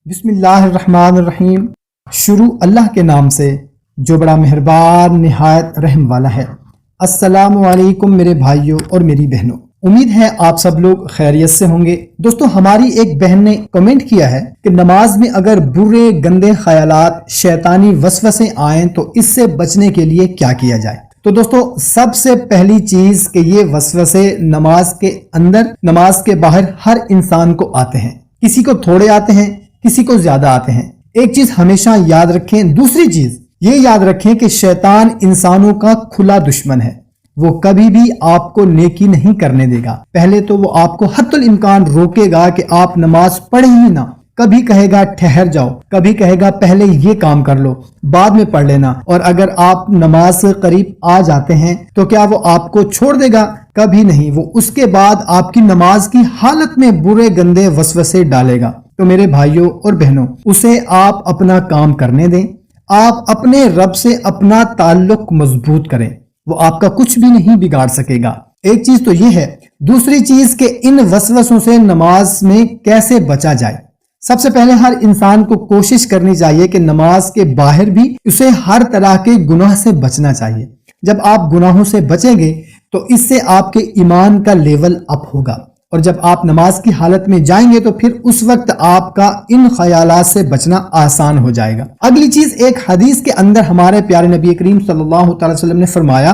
بسم اللہ الرحمن الرحیم۔ شروع اللہ کے نام سے جو بڑا مہربان نہایت رحم والا ہے۔ السلام علیکم میرے بھائیوں اور میری بہنوں، امید ہے آپ سب لوگ خیریت سے ہوں گے۔ دوستو، ہماری ایک بہن نے کمنٹ کیا ہے کہ نماز میں اگر برے گندے خیالات شیطانی وسوسے آئیں تو اس سے بچنے کے لیے کیا کیا جائے؟ تو دوستو، سب سے پہلی چیز کہ یہ وسوسے نماز کے اندر نماز کے باہر ہر انسان کو آتے ہیں، کسی کو تھوڑے آتے ہیں، کسی کو زیادہ آتے ہیں۔ ایک چیز ہمیشہ یاد رکھیں، دوسری چیز یہ یاد رکھیں کہ شیطان انسانوں کا کھلا دشمن ہے، وہ کبھی بھی آپ کو نیکی نہیں کرنے دے گا۔ پہلے تو وہ آپ کو حتی الامکان روکے گا کہ آپ نماز پڑھیں ہی نہ، کبھی کہے گا ٹھہر جاؤ، کبھی کہے گا پہلے یہ کام کر لو بعد میں پڑھ لینا، اور اگر آپ نماز سے قریب آ جاتے ہیں تو کیا وہ آپ کو چھوڑ دے گا؟ کبھی نہیں، وہ اس کے بعد آپ کی نماز کی حالت میں برے گندے وسوسے ڈالے گا۔ تو میرے بھائیوں اور بہنوں، اسے آپ اپنا کام کرنے دیں، آپ اپنے رب سے اپنا تعلق مضبوط کریں، وہ آپ کا کچھ بھی نہیں بگاڑ سکے گا۔ ایک چیز تو یہ ہے۔ دوسری چیز کہ ان وسوسوں سے نماز میں کیسے بچا جائے۔ سب سے پہلے ہر انسان کو کوشش کرنی چاہیے کہ نماز کے باہر بھی اسے ہر طرح کے گناہ سے بچنا چاہیے۔ جب آپ گناہوں سے بچیں گے تو اس سے آپ کے ایمان کا لیول اپ ہوگا، اور جب آپ نماز کی حالت میں جائیں گے تو پھر اس وقت آپ کا ان خیالات سے بچنا آسان ہو جائے گا۔ اگلی چیز، ایک حدیث کے اندر ہمارے پیارے نبی کریم صلی اللہ تعالی وسلم نے فرمایا،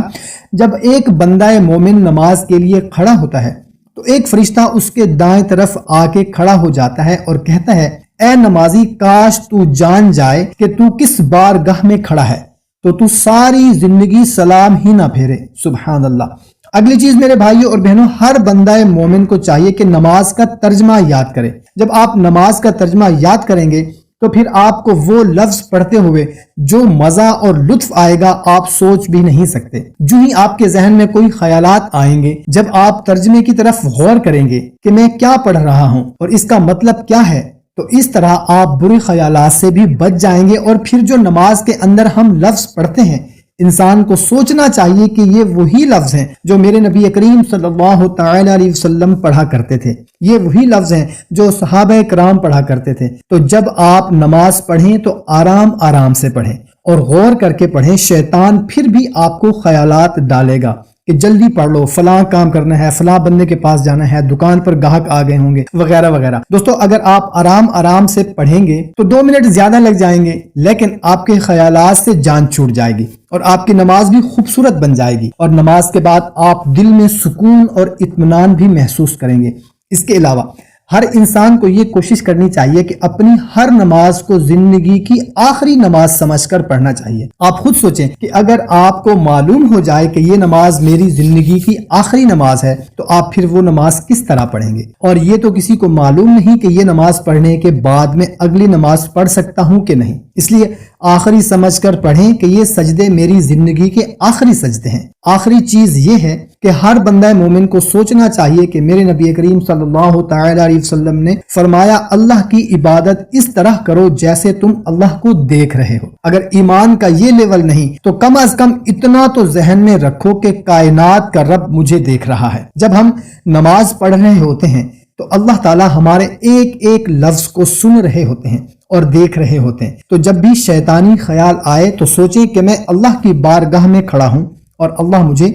جب ایک بندہ مومن نماز کے لیے کھڑا ہوتا ہے تو ایک فرشتہ اس کے دائیں طرف آ کے کھڑا ہو جاتا ہے اور کہتا ہے، اے نمازی، کاش تو جان جائے کہ تو کس بارگاہ میں کھڑا ہے تو تو ساری زندگی سلام ہی نہ پھیرے۔ سبحان اللہ۔ اگلی چیز میرے بھائیوں اور بہنوں، ہر بندہ مومن کو چاہیے کہ نماز کا ترجمہ یاد کرے۔ جب آپ نماز کا ترجمہ یاد کریں گے تو پھر آپ کو وہ لفظ پڑھتے ہوئے جو مزہ اور لطف آئے گا آپ سوچ بھی نہیں سکتے۔ جو ہی آپ کے ذہن میں کوئی خیالات آئیں گے، جب آپ ترجمے کی طرف غور کریں گے کہ میں کیا پڑھ رہا ہوں اور اس کا مطلب کیا ہے، تو اس طرح آپ برے خیالات سے بھی بچ جائیں گے۔ اور پھر جو نماز کے اندر ہم لفظ پڑھتے ہیں، انسان کو سوچنا چاہیے کہ یہ وہی لفظ ہیں جو میرے نبی کریم صلی اللہ تعالی علیہ وسلم پڑھا کرتے تھے، یہ وہی لفظ ہیں جو صحابہ کرام پڑھا کرتے تھے۔ تو جب آپ نماز پڑھیں تو آرام آرام سے پڑھیں اور غور کر کے پڑھیں۔ شیطان پھر بھی آپ کو خیالات ڈالے گا کہ جلدی پڑھ لو، فلاں کام کرنا ہے، فلاں بندے کے پاس جانا ہے، دکان پر گاہک آ گئے ہوں گے، وغیرہ وغیرہ۔ دوستو، اگر آپ آرام آرام سے پڑھیں گے تو 2 منٹ زیادہ لگ جائیں گے، لیکن آپ کے خیالات سے جان چھوٹ جائے گی اور آپ کی نماز بھی خوبصورت بن جائے گی، اور نماز کے بعد آپ دل میں سکون اور اطمینان بھی محسوس کریں گے۔ اس کے علاوہ ہر انسان کو یہ کوشش کرنی چاہیے کہ اپنی ہر نماز کو زندگی کی آخری نماز سمجھ کر پڑھنا چاہیے۔ آپ خود سوچیں کہ اگر آپ کو معلوم ہو جائے کہ یہ نماز میری زندگی کی آخری نماز ہے تو آپ پھر وہ نماز کس طرح پڑھیں گے؟ اور یہ تو کسی کو معلوم نہیں کہ یہ نماز پڑھنے کے بعد میں اگلی نماز پڑھ سکتا ہوں کہ نہیں، اس لیے آخری سمجھ کر پڑھیں کہ یہ سجدے میری زندگی کے آخری سجدے ہیں۔ آخری چیز یہ ہے کہ ہر بندہ مومن کو سوچنا چاہیے کہ میرے نبی کریم صلی اللہ تعالی علیہ وسلم نے فرمایا، اللہ کی عبادت اس طرح کرو جیسے تم اللہ کو دیکھ رہے ہو۔ اگر ایمان کا یہ لیول نہیں تو کم از کم اتنا تو ذہن میں رکھو کہ کائنات کا رب مجھے دیکھ رہا ہے۔ جب ہم نماز پڑھ رہے ہوتے ہیں تو اللہ تعالیٰ ہمارے ایک ایک لفظ کو سن رہے ہوتے ہیں اور دیکھ رہے ہوتے ہیں۔ تو جب بھی شیطانی خیال آئے تو سوچیں کہ میں اللہ کی بارگاہ میں کھڑا ہوں اور اللہ مجھے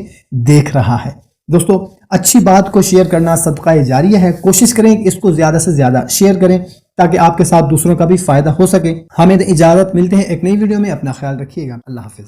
دیکھ رہا ہے۔ دوستو، اچھی بات کو شیئر کرنا صدقہ جاریہ ہے۔ کوشش کریں کہ اس کو زیادہ سے زیادہ شیئر کریں تاکہ آپ کے ساتھ دوسروں کا بھی فائدہ ہو سکے۔ ہمیں اجازت، ملتے ہیں ایک نئی ویڈیو میں، اپنا خیال رکھیے گا، اللہ حافظ۔